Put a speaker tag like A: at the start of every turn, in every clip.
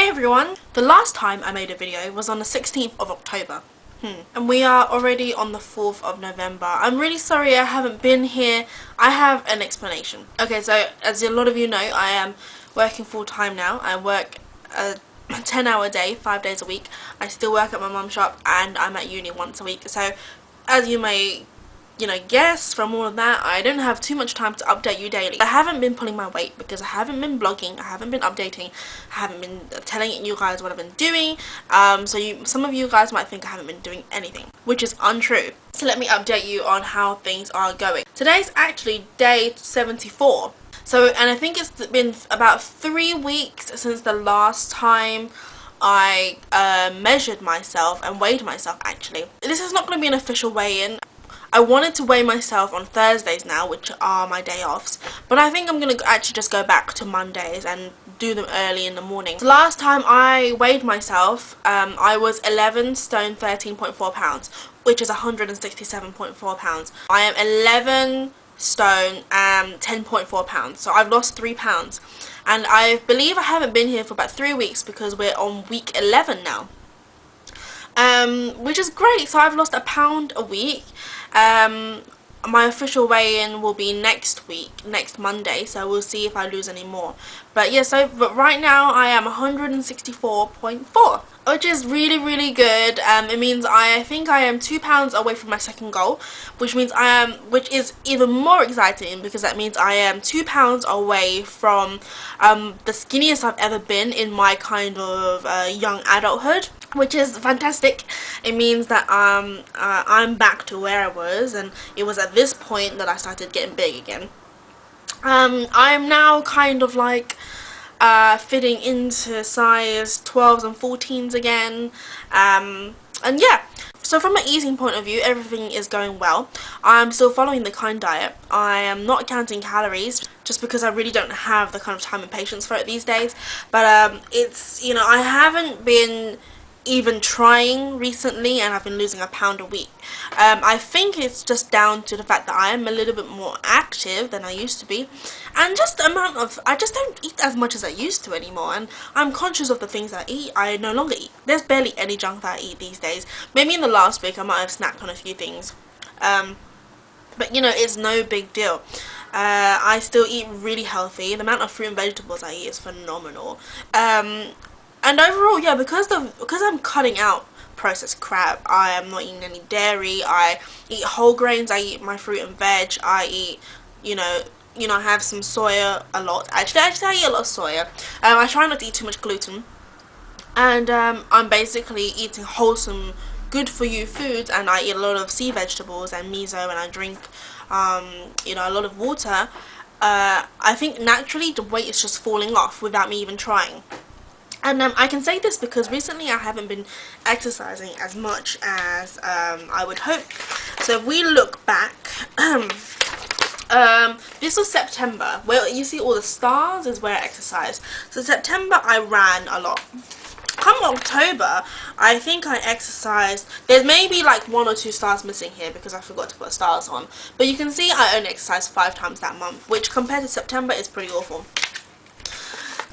A: Hey everyone! The last time I made a video was on the 16th of October. And we are already on the 4th of November. I'm really sorry I haven't been here. I have an explanation. Okay, so as a lot of you know, I am working full time now. I work a 10-hour day, 5 days a week. I still work at my mum's shop and I'm at uni once a week. So as you may guess from all of that, I don't have too much time to update you daily. I haven't been pulling my weight because I haven't been blogging, I haven't been updating, I haven't been telling you guys what I've been doing. Some of you guys might think I haven't been doing anything, which is untrue. So let me update you on how things are going. Today's actually day 74. And I think it's been about 3 weeks since the last time I measured myself and weighed myself actually. This is not going to be an official weigh-in. I wanted to weigh myself on Thursdays now, which are my day offs, but I think I'm going to actually just go back to Mondays and do them early in the morning. The last time I weighed myself, I was 11 stone 13.4 pounds, which is 167.4 pounds. I am 11 stone 10.4 pounds, so I've lost 3 pounds. And I believe I haven't been here for about 3 weeks because we're on week 11 now. Which is great. So I've lost a pound a week. My official weigh-in will be next week, next Monday, so we'll see if I lose any more. But yeah, but right now I am 164.4, which is really good. It means I think I am 2 pounds away from my second goal, which is even more exciting because that means I am 2 pounds away from the skinniest I've ever been in my kind of young adulthood, which is fantastic. It means that I'm back to where I was, and it was at this point that I started getting big again. I'm now kind of like fitting into size 12s and 14s again, and yeah. So from an eating point of view, everything is going well. I'm still following the kind diet. I am not counting calories just because I really don't have the kind of time and patience for it these days. But it's, I haven't been even trying recently, and I've been losing a pound a week. I think it's just down to the fact that I am a little bit more active than I used to be, and just the amount of, I just don't eat as much as I used to anymore, and I'm conscious of the things that I eat. I no longer eat. There's barely any junk that I eat these days. Maybe in the last week I might have snacked on a few things, but it's no big deal. I still eat really healthy. The amount of fruit and vegetables I eat is phenomenal. And overall, yeah, because I'm cutting out processed crap, I am not eating any dairy, I eat whole grains, I eat my fruit and veg, I eat, I have some soya a lot. Actually, I eat a lot of soya. I try not to eat too much gluten. And I'm basically eating wholesome, good for you foods, and I eat a lot of sea vegetables and miso, and I drink, a lot of water. I think naturally the weight is just falling off without me even trying. And I can say this because recently I haven't been exercising as much as I would hope. So if we look back, this was September. Well, you see all the stars is where I exercised. So September I ran a lot. Come October, I think I exercised. There's maybe like 1 or 2 stars missing here because I forgot to put stars on. But you can see I only exercised 5 times that month, which compared to September is pretty awful.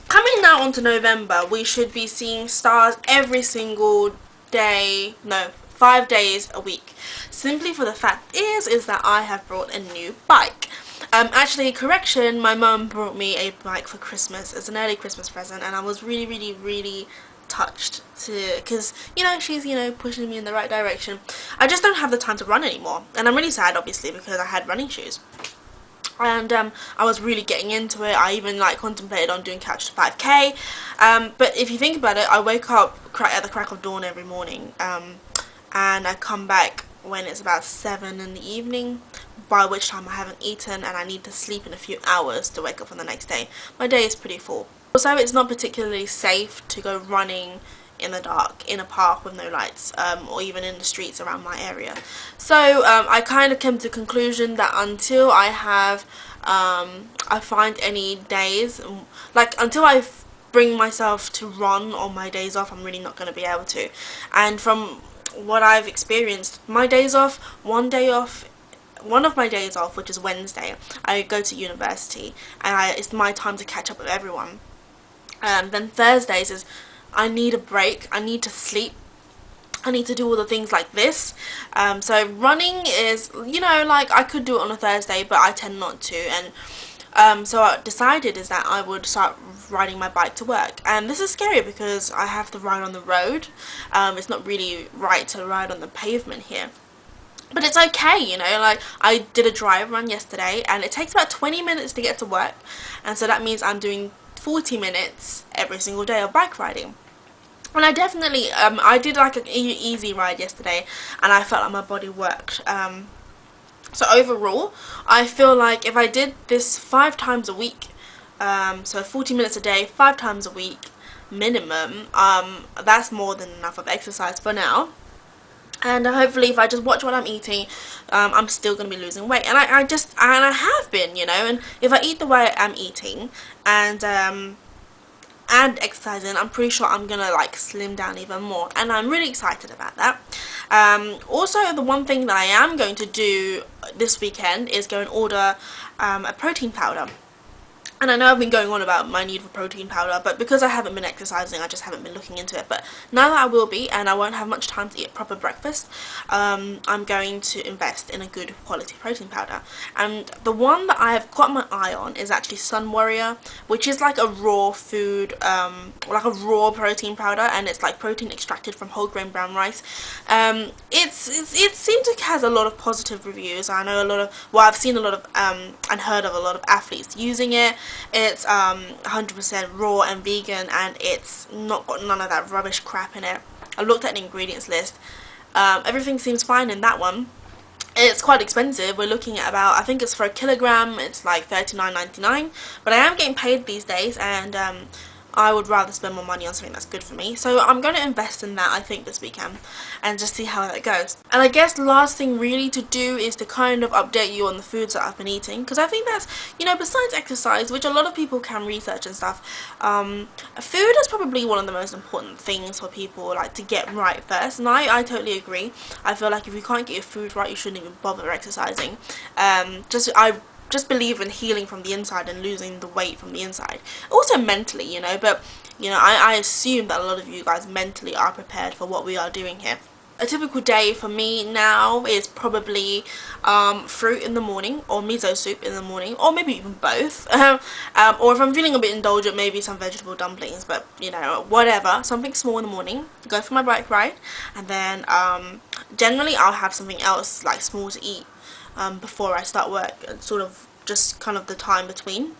A: Coming now onto November, we should be seeing stars every single day, no, 5 days a week. Simply for the fact is that I have brought a new bike. Actually, correction, my mum brought me a bike for Christmas. It's an early Christmas present, and I was really touched because she's pushing me in the right direction. I just don't have the time to run anymore, and I'm really sad obviously because I had running shoes. And I was really getting into it. I even contemplated on doing Couch to 5k. But if you think about it, I wake up at the crack of dawn every morning, and I come back when it's about 7 in the evening, by which time I haven't eaten and I need to sleep in a few hours to wake up on the next day. My day is pretty full. Also, it's not particularly safe to go running in the dark in a park with no lights, or even in the streets around my area. So I kind of came to the conclusion that until I have I find any days, until I bring myself to run on my days off, I'm really not going to be able to. And from what I've experienced, my days off, one of my days off, which is Wednesday, I go to university, and it's my time to catch up with everyone. Then Thursdays is I need a break. I need to sleep. I need to do all the things like this. So running is, you know, like I could do it on a Thursday, but I tend not to. And so I decided is that I would start riding my bike to work. And this is scary because I have to ride on the road. It's not really right to ride on the pavement here. But it's okay, you know, like I did a drive run yesterday and it takes about 20 minutes to get to work. And so that means I'm doing 40 minutes every single day of bike riding. And I definitely, I did like an easy ride yesterday and I felt like my body worked. So overall, I feel like if I did this 5 times a week, so 40 minutes a day, 5 times a week minimum, that's more than enough of exercise for now. And hopefully if I just watch what I'm eating, I'm still going to be losing weight. And I have been, you know, and if I eat the way I'm eating and exercising, I'm pretty sure I'm gonna like slim down even more, and I'm really excited about that. Also, the one thing that I am going to do this weekend is go and order a protein powder. And I know I've been going on about my need for protein powder, but because I haven't been exercising, I just haven't been looking into it. But now that I will be, and I won't have much time to eat a proper breakfast, I'm going to invest in a good quality protein powder. And the one that I have got my eye on is actually Sun Warrior, which is like a raw food, like a raw protein powder, and it's like protein extracted from whole grain brown rice. It seems like it has a lot of positive reviews. I know a lot of, well, I've seen a lot of and heard of a lot of athletes using it. It's 100% raw and vegan, and it's not got none of that rubbish crap in it. I looked at the ingredients list. Everything seems fine in that one. It's quite expensive. We're looking at about, I think it's for a kilogram, it's like $39.99. But I am getting paid these days, and I would rather spend more money on something that's good for me. So I'm going to invest in that, I think, this weekend and just see how that goes. And I guess the last thing really to do is to kind of update you on the foods that I've been eating, because I think that's, you know, besides exercise, which a lot of people can research and stuff, food is probably one of the most important things for people, like, to get right first. And I totally agree. I feel like if you can't get your food right, you shouldn't even bother exercising. I just believe in healing from the inside and losing the weight from the inside. Also mentally, you know, but, you know, I assume that a lot of you guys mentally are prepared for what we are doing here. A typical day for me now is probably fruit in the morning, or miso soup in the morning, or maybe even both. Or if I'm feeling a bit indulgent, maybe some vegetable dumplings, but, you know, whatever. Something small in the morning, go for my bike ride, and then generally I'll have something else, like, small to eat before I start work, and sort of just kind of the time between.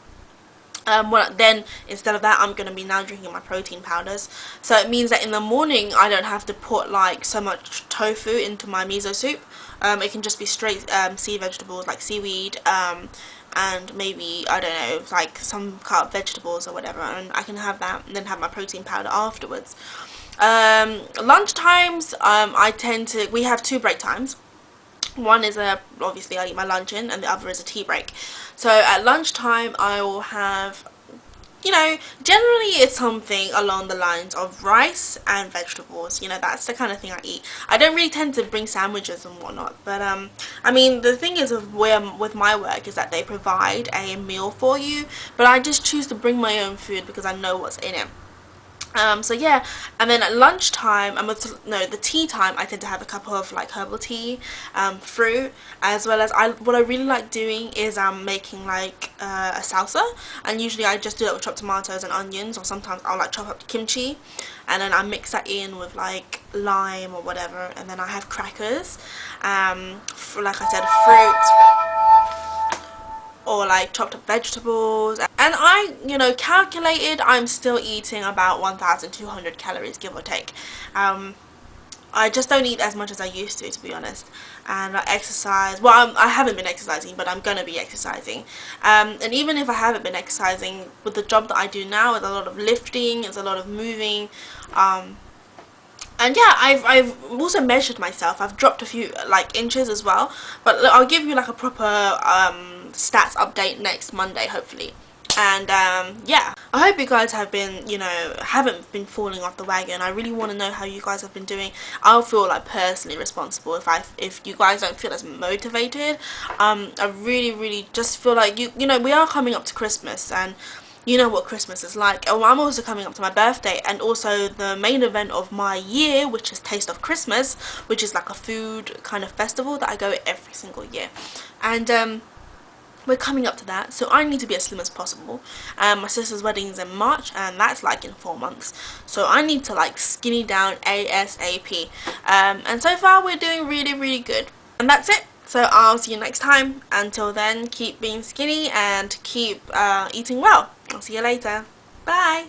A: Then instead of that, I'm going to be now drinking my protein powders, so it means that in the morning I don't have to put like so much tofu into my miso soup. It can just be straight sea vegetables like seaweed, and maybe, I don't know, like some carb vegetables or whatever, and I can have that and then have my protein powder afterwards. Lunch times, we have 2 break times. One is obviously I eat my lunch in, and the other is a tea break. So at lunchtime I will have, you know, generally it's something along the lines of rice and vegetables. You know, that's the kind of thing I eat. I don't really tend to bring sandwiches and whatnot, but I mean, the thing is with my work is that they provide a meal for you, but I just choose to bring my own food because I know what's in it. So yeah, and then at lunchtime, the tea time, I tend to have a cup of like herbal tea, fruit, as well as what I really like doing is making like a salsa, and usually I just do that with chopped tomatoes and onions, or sometimes I'll like chop up the kimchi, and then I mix that in with like lime or whatever, and then I have crackers, for, like I said, fruit, or like chopped up vegetables. And I, you know, calculated, I'm still eating about 1,200 calories, give or take. I just don't eat as much as I used to be honest. And I exercise, well, I haven't been exercising, but I'm gonna be exercising. And even if I haven't been exercising, with the job that I do now, it's a lot of lifting, it's a lot of moving, and yeah, I've also measured myself. I've dropped a few like inches as well, but I'll give you like a proper stats update next Monday, hopefully. And yeah, I hope you guys have been, you know, haven't been falling off the wagon. I really want to know how you guys have been doing. I'll feel like personally responsible if you guys don't feel as motivated. I really just feel like you know, we are coming up to Christmas, and you know what Christmas is like. Oh, I'm also coming up to my birthday, and also the main event of my year, which is Taste of Christmas, which is like a food kind of festival that I go every single year. And we're coming up to that, so I need to be as slim as possible. My sister's wedding is in March, and that's like in 4 months, so I need to like skinny down ASAP. And so far we're doing really, really good. And that's it. So I'll see you next time. Until then, keep being skinny and keep eating well. I'll see you later. Bye.